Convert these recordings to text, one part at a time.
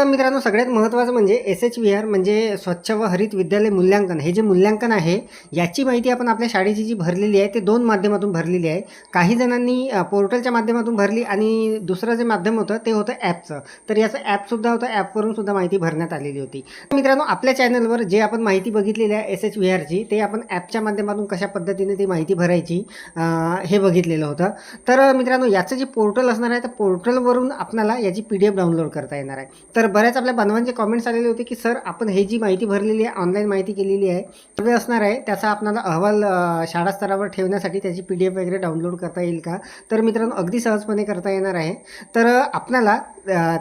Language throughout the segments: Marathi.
मित्रांनो, सगळ्यात महत्त्वाचं म्हणजे SHVR म्हणजे स्वच्छ व हरित विद्यालय मूल्यांकन. हे जे मूल्यांकन आहे याची माहिती आपण आपल्या शाळेची जी भरलेली आहे ते 2 माध्यमातून भरलेली आहे. काही जणांनी पोर्टलच्या माध्यमातून भरली आणि दुसरं जे माध्यम होतं ते होतं ॲपचं. तर याचं ॲपसुद्धा होतं, ॲपवरून सुद्धा माहिती भरण्यात आलेली होती. मित्रांनो, आपल्या चॅनलवर जे आपण माहिती बघितलेली आहे SHVRची, ते आपण ॲपच्या माध्यमातून कशा पद्धतीने ती माहिती भरायची हे बघितलेलं होतं. तर मित्रांनो, याचं जे पोर्टल असणार आहे त्या पोर्टलवरून आपल्याला याची PDF डाउनलोड करता येणार आहे. तर बऱ्याच आपल्या बांधवांचे कॉमेंट्स आलेले होते की सर, आपण हे जी माहिती भरलेली आहे, ऑनलाईन माहिती केलेली आहे, सर्वे असणार आहे, त्याचा आपल्याला अहवाल शाळा स्तरावर ठेवण्यासाठी त्याची PDF वगैरे डाउनलोड करता येईल का? तर मित्रांनो, अगदी सहजपणे करता येणार आहे. तर आपल्याला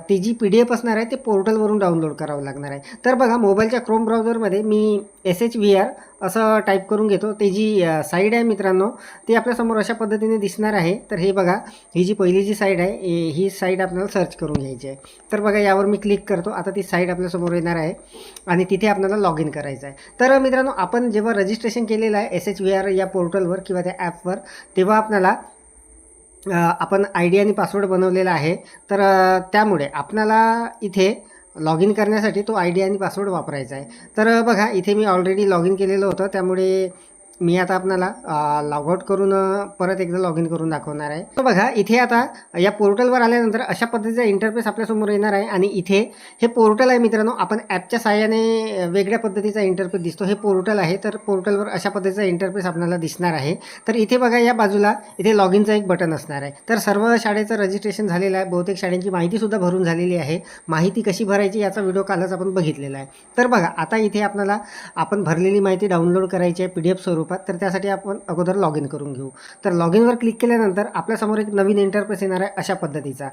ती जी PDF असणार आहे ते पोर्टलवरून डाउनलोड करावं लागणार आहे. तर बघा, मोबाईलच्या क्रोम ब्राउझरमध्ये मी SHVR असं टाईप करून घेतो. ती जी साईड आहे मित्रांनो, ती आपल्यासमोर अशा पद्धतीने दिसणार आहे. तर हे बघा, ही जी पहिली जी साईड आहे ही साईड आपल्याला सर्च करून घ्यायची आहे. तर बघा, यावर मी क्लिक करतो. आता ती साईड आपल्यासमोर येणार आहे आणि तिथे आपल्याला लॉग इन करायचं आहे. तर मित्रांनो, आपण जेव्हा रजिस्ट्रेशन केलेलं आहे SHVR या पोर्टलवर किंवा त्या ॲपवर, तेव्हा आपल्याला आपण ID आणि पासवर्ड बनवलेला आहे. तर त्यामुळे आपल्याला इथे लॉग इन करण्यासाठी तो ID आणि पासवर्ड वापरायचा आहे. तर बघा, इथे मी ऑलरेडी लॉग इन केलेलं होतं, त्यामुळे मी आता आपल्याला लॉग आउट करून परत एकदा लॉग इन करून दाखवणार आहे. तर बघा, इथे आता या पोर्टलवर आल्यानंतर अशा पद्धतीचा इंटरफेस आपल्यासमोर येणार आहे आणि इथे हे पोर्टल आहे मित्रांनो. आपण ॲपच्या साहाय्याने वेगळ्या पद्धतीचा इंटरफेस दिसतो, हे पोर्टल आहे. तर पोर्टलवर अशा पद्धतीचा इंटरफेस आपल्याला दिसणार आहे. तर इथे बघा, या बाजूला इथे लॉग इनचा एक बटन असणार आहे. तर सर्व शाळेचं रजिस्ट्रेशन झालेलं आहे, बहुतेक शाळांची माहितीसुद्धा भरून झालेली आहे. माहिती कशी भरायची याचा व्हिडिओ कालच आपण बघितलेला आहे. तर बघा, आता इथे आपल्याला आपण भरलेली माहिती डाउनलोड करायची आहे PDF स्वरूपात. तर त्यासाठी आपण अगोदर लॉग इन करून घेऊ. तर लॉग इनवर क्लिक केल्यानंतर आपल्यासमोर एक नवीन इंटरफेस येणार आहे अशा पद्धतीचा.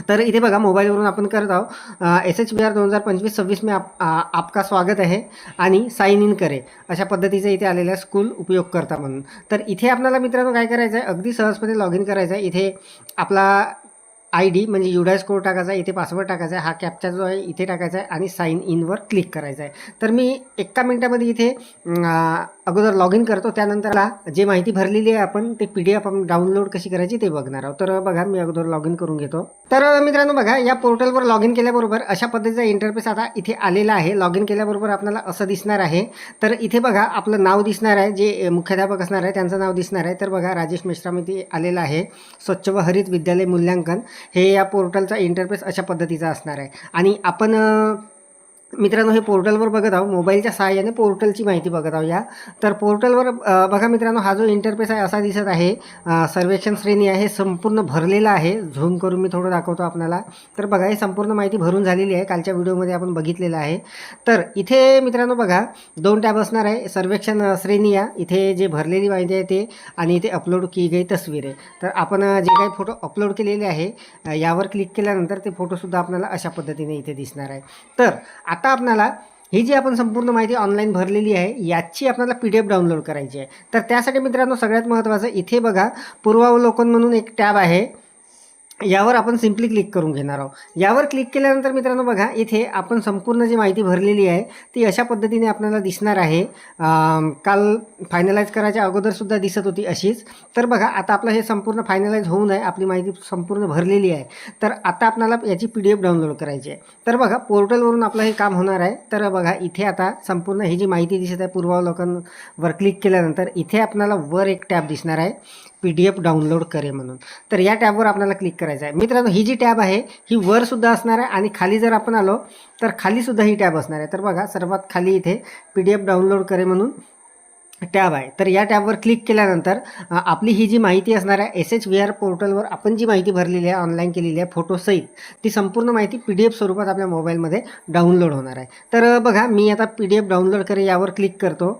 तर इथे बघा, मोबाईलवरून आपण करत आहोत SHVR 2025-26 में आपका स्वागत आहे आणि साइन इन करे अशा पद्धतीचं इथे आलेलं आहे, स्कूल उपयोगकर्ता म्हणून. तर इथे आपल्याला मित्रांनो काय करायचं आहे, अगदी सहजपणे लॉग इन करायचं आहे. इथे आपला ID म्हणजे युडायस कोड टाकायचा आहे, इथे पासवर्ड टाकायचा आहे, हा कॅप्चा जो आहे इथे टाकायचा आहे आणि साइन इनवर क्लिक करायचं आहे. तर मी 1 मिनिटामध्ये इथे अगोदर लॉग इन करतो, त्यानंतर जे माहिती भरलेली आहे आपण ते PDF आपण डाउनलोड कशी करायची ते बघणार आहोत. तर बघा, मी अगोदर लॉग इन करून घेतो. तर मित्रांनो बघा, या पोर्टलवर लॉग इन केल्याबरोबर अशा पद्धतीचा इंटरफेस आता इथे आलेला आहे. लॉग इन केल्याबरोबर आपल्याला असं दिसणार आहे. तर इथे बघा, आपलं नाव दिसणार आहे, जे मुख्याध्यापक असणार आहे त्यांचं नाव दिसणार आहे. तर बघा, राजेश मेश्राम इथे आलेलं आहे. स्वच्छ व हरित विद्यालय मूल्यांकन हे या पोर्टलचा इंटरफेस अशा पद्धतीचा असणार आहे. आणि आपण मित्रांनो हे पोर्टलवर बघत आहोत, मोबाईलच्या सहाय्याने पोर्टलची माहिती बघत आहोत या. तर पोर्टलवर बघा मित्रांनो, हा जो इंटरफेस आहे असा दिसत आहे. सर्वेक्षण श्रेणी आहे, संपूर्ण भरलेला आहे. झूम करून मी थोडं दाखवतो आपल्याला. तर बघा, हे संपूर्ण माहिती भरून झालेली आहे, कालच्या व्हिडिओमध्ये आपण बघितलेलं आहे. तर इथे मित्रांनो बघा, 2 टॅब असणार आहे. सर्वेक्षण श्रेणी या, इथे जे भरलेली माहिती आहे ते, आणि इथे अपलोड की गई तस्वीर आहे. तर आपण जे काही फोटो अपलोड केलेले आहे यावर क्लिक केल्यानंतर ते फोटोसुद्धा आपल्याला अशा पद्धतीने इथे दिसणार आहे. तर आता आपल्याला ही जी आपण संपूर्ण माहिती ऑनलाईन भरलेली आहे याची आपल्याला PDF डाउनलोड करायची आहे. तर त्यासाठी मित्रांनो सगळ्यात महत्त्वाचं, इथे बघा पूर्वावलोकन म्हणून एक टॅब आहे, यावर आपण सिम्पली क्लिक करून घेणार आहोत. यावर क्लिक केल्यानंतर मित्रांनो बघा, इथे आपण संपूर्ण जी माहिती भरलेली आहे ती अशा पद्धतीने आपल्याला दिसणार आहे. काल फायनलाइज करायच्या अगोदरसुद्धा दिसत होती अशीच. तर बघा, आता आपलं हे संपूर्ण फायनलाइज होऊन आहे, आपली माहिती संपूर्ण भरलेली आहे. तर आता आपल्याला याची PDF डाउनलोड करायची आहे. तर बघा, पोर्टलवरून आपलं हे काम होणार आहे. तर बघा, इथे आता संपूर्ण ही जी माहिती दिसत आहे पूर्वावलोकनवर क्लिक केल्यानंतर इथे आपल्याला वर एक टॅब दिसणार आहे, PDF डाउनलोड करे म्हणून. तर या टॅबवर आपल्याला क्लिक करायचं आहे. मित्रांनो, ही जी टॅब आहे ही वरसुद्धा असणार आहे आणि खाली जर आपण आलो तर खालीसुद्धा ही टॅब असणार आहे. तर बघा, सर्वात खाली इथे PDF डाउनलोड करे म्हणून टॅब आहे. तर या टॅबवर क्लिक केल्यानंतर आपली ही जी माहिती असणार आहे SHVR पोर्टलवर आपण जी माहिती भरलेली आहे, ऑनलाईन केलेली आहे फोटोसहित, ती संपूर्ण माहिती PDF स्वरूपात आपल्या मोबाईलमध्ये डाउनलोड होणार आहे. तर बघा, मी आता PDF डाउनलोड करे यावर क्लिक करतो.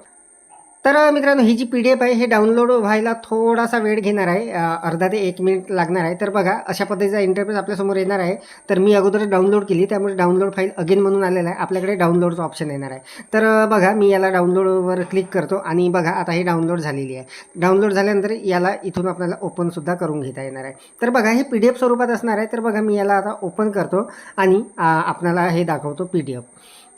तर मित्रांनो, ही जी PDF आहे हे डाउनलोड व्हायला थोडासा वेळ घेणार आहे, अर्धा ते 1 मिनिट लागणार आहे. तर बघा, अशा पद्धतीचा इंटरफेस आपल्यासमोर येणार आहे. तर मी अगोदर डाउनलोड केली, त्यामुळे डाउनलोड फाईल अगेन म्हणून आलेला आहे. आपल्याकडे डाउनलोडचा ऑप्शन येणार आहे. तर बघा, मी याला डाउनलोडवर क्लिक करतो आणि बघा, आता ही डाउनलोड झालेली आहे. डाउनलोड झाल्यानंतर याला इथून आपल्याला ओपनसुद्धा करून घेता येणार आहे. तर बघा, हे PDF स्वरूपात असणार आहे. तर बघा, मी याला आता ओपन करतो आणि आपल्याला हे दाखवतो PDF.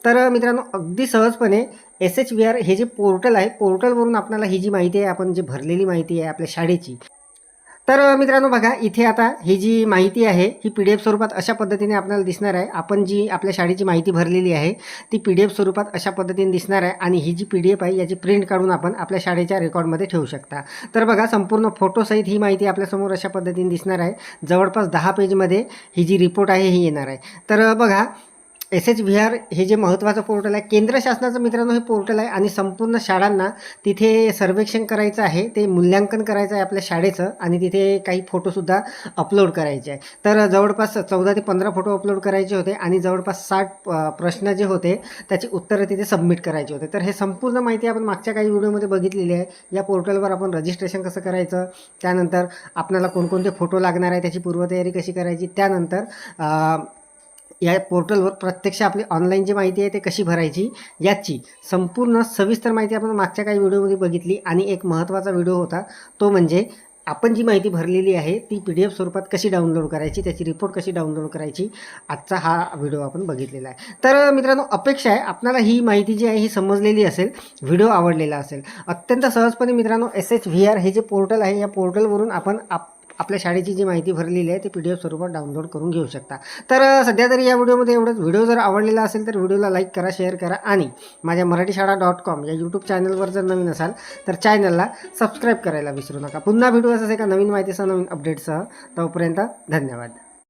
तर मित्रांनो, अगदी सहजपणे SHVR हे जे पोर्टल आहे, पोर्टलवरून आपल्याला ही जी माहिती आहे, आपण जी भरलेली माहिती आहे आपल्या शाळेची, तर मित्रांनो बघा, इथे आता ही जी माहिती आहे ही PDF स्वरूपात अशा पद्धतीने आपल्याला दिसणार आहे. आपण जी आपल्या शाळेची माहिती भरलेली आहे ती PDF स्वरूपात अशा पद्धतीने दिसणार आहे आणि ही जी PDF आहे याची प्रिंट काढून आपण आपल्या शाळेच्या रेकॉर्डमध्ये ठेवू शकता. तर बघा, संपूर्ण फोटोसहित ही माहिती आपल्यासमोर अशा पद्धतीने दिसणार आहे. जवळपास 10 पेजमध्ये ही जी रिपोर्ट आहे ही येणार आहे. तर बघा, SHVR हे जे महत्त्वाचं पोर्टल आहे, केंद्र शासनाचं मित्रांनो हे पोर्टल आहे आणि संपूर्ण शाळांना तिथे सर्वेक्षण करायचं आहे, ते मूल्यांकन करायचं आहे आपल्या शाळेचं आणि तिथे काही फोटोसुद्धा अपलोड करायचे आहे. तर जवळपास 14 ते 15 फोटो अपलोड करायचे होते आणि जवळपास 60 प्रश्न जे होते त्याची उत्तरं तिथे सबमिट करायचे होते. तर हे संपूर्ण माहिती आपण मागच्या काही व्हिडिओमध्ये बघितलेली आहे. या पोर्टलवर आपण रजिस्ट्रेशन कसं करायचं, त्यानंतर आपल्याला कोणकोणते फोटो लागणार आहे, त्याची पूर्वतयारी कशी करायची, त्यानंतर या पोर्टलवर प्रत्यक्ष आपली ऑनलाईन जी माहिती आहे ते कशी भरायची याची संपूर्ण सविस्तर माहिती आपण मागच्या काही व्हिडिओमध्ये बघितली. आणि एक महत्त्वाचा व्हिडिओ होता तो म्हणजे आपण जी माहिती भरलेली आहे ती PDF स्वरूपात कशी डाउनलोड करायची, त्याची रिपोर्ट कशी डाउनलोड करायची, आजचा हा व्हिडिओ आपण बघितलेला आहे. तर मित्रांनो, अपेक्षा आहे आपल्याला ही माहिती जी आहे ही समजलेली असेल, व्हिडिओ आवडलेला असेल. अत्यंत सहजपणे मित्रांनो SHVR हे जे पोर्टल आहे या पोर्टलवरून आपण आपल्या शाळेची जी माहिती भरलेली आहे ती PDF स्वरूपात डाउनलोड करून घेऊ शकता. तर सध्या तरी या व्हिडिओमध्ये एवढंच. व्हिडिओ जर आवडलेला असेल तर व्हिडिओला लाईक करा, शेअर करा आणि माझ्या मराठीशाळा.com या यूट्यूब चॅनलवर जर नवीन असाल तर चॅनलला सबस्क्राईब करायला विसरू नका. पुन्हा भेटू असंच एका नवीन माहितीसह, नवीन अपडेटसह. तोपर्यंत धन्यवाद.